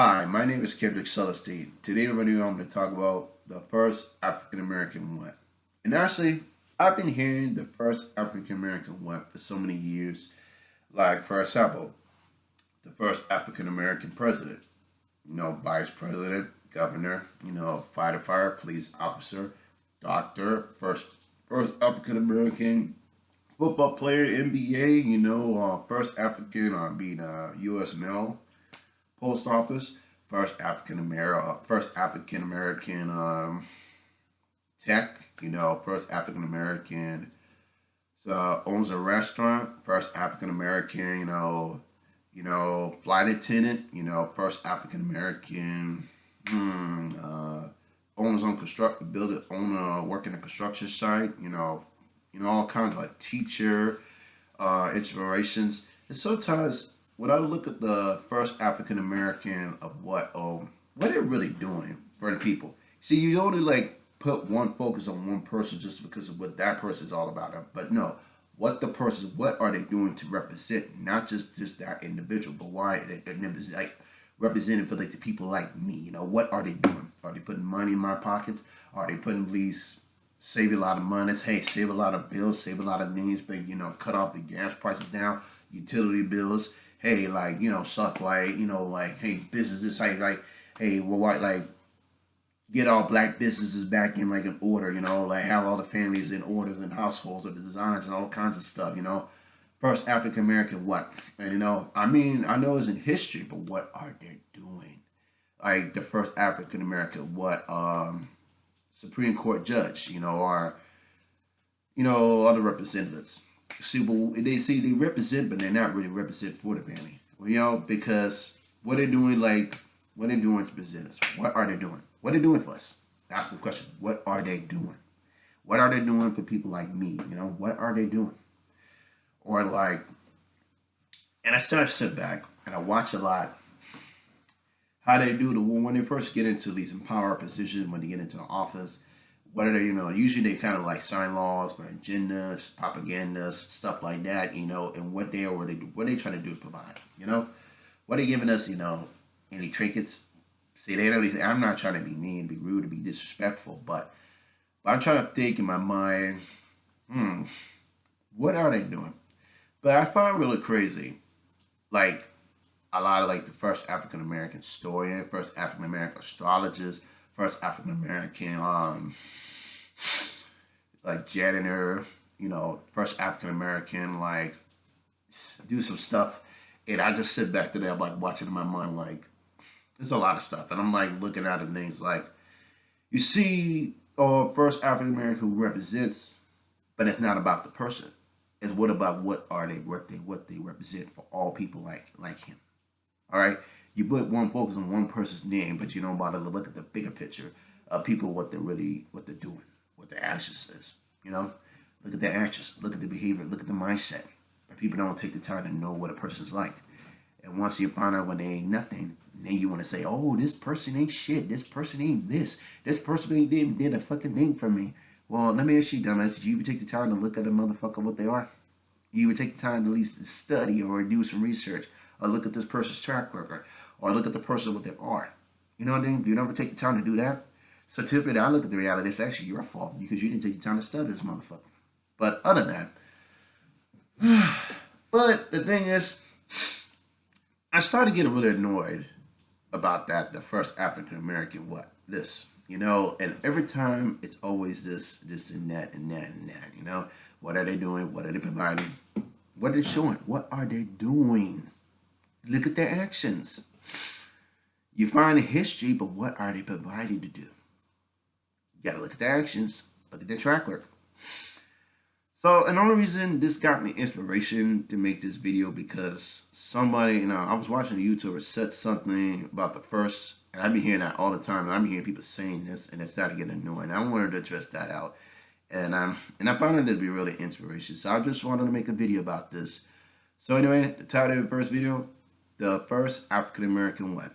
Hi, my name is Kendrick Celestine. Today, I'm going to talk about the first African American what. And actually, I've been hearing the first African American what for so many years. Like, for example, the first African American president, vice president, governor, fighter, police officer, doctor, first African American football player, NBA, first African being a U.S. male post office, first African American tech, first African American owns a restaurant, first African American, flight attendant, first African American owns on construct build it own work in a construction site, all kinds of like teacher, inspirations. And sometimes when I look at the first African American of what they're really doing for the people. See, you only like put one focus on one person just because of what that person is all about. But no, what are they doing to represent not just that individual, but why they like representing for like the people like me. What are they doing? Are they putting money in my pockets? Are they putting these save a lot of money? Hey, save a lot of bills, save a lot of needs, but cut off the gas prices down, utility bills. Hey, like stuff like like hey, businesses like hey, well, what like get all black businesses back in like an order, like have all the families in orders and households or the designs and all kinds of stuff, First African American what? And I know it's in history, but what are they doing? Like the first African American what Supreme Court judge, or other representatives. See, well, they represent, but they're not really represent for the family. Well, because what they're doing to present us. What are they doing? What are they doing for us? That's the question. What are they doing? What are they doing for people like me? What are they doing? Or like, and I start to sit back and I watch a lot how they do the when they first get into these empower positions, when they get into the office. What are they, usually they kind of like sign laws, agendas, propagandas, stuff like that, and what they trying to do is provide, what are they giving us, any trinkets? See, they always say, I'm not trying to be mean, be rude, to be disrespectful, but I'm trying to think in my mind, hmm, what are they doing? But I find really crazy, like a lot of like the first African American historian, first African American astrologist, first African American like janitor, first African American like do some stuff, and I just sit back today, I'm like watching in my mind like there's a lot of stuff, and I'm like looking at it things like you see, first African American who represents, but it's not about the person. It's what about what they represent for all people like him. All right, you put one focus on one person's name, but you don't bother to look at the bigger picture of people what they're doing, what their actions is. Look at their actions, look at the behavior, look at the mindset. But people don't take the time to know what a person's like. And once you find out when they ain't nothing, then you want to say, "Oh, this person ain't shit. This person ain't this. This person ain't did a fucking thing for me." Well, let me ask you, dumbass, did you even take the time to look at a motherfucker what they are? You would take the time to at least study or do some research or look at this person's track record or look at the person what they are. You know what I mean? If you never take the time to do that, so typically I look at the reality, it's actually your fault because you didn't take the time to study this motherfucker. But other than that, but the thing is, I started getting really annoyed about that. The first African American, what this, and every time it's always this and that and that and that. What are they doing? What are they providing? What are they showing? What are they doing? Look at their actions. You find a history, but what are they providing to do? You gotta look at their actions, look at their track record. So, and the only reason this got me inspiration to make this video because somebody, I was watching a YouTuber said something about the first, and I've been hearing that all the time, and I'm hearing people saying this, and it started getting annoying. I wanted to address that out, and I found it to be really inspiration. So I just wanted to make a video about this. So anyway, the title of the first video, the first African American what?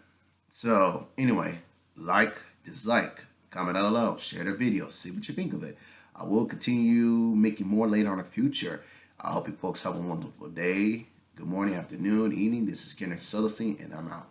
So anyway, like, dislike, comment down below, share the video, see what you think of it. I will continue making more later on in the future. I hope you folks have a wonderful day. Good morning, afternoon, evening. This is Kendrick Celestine, and I'm out.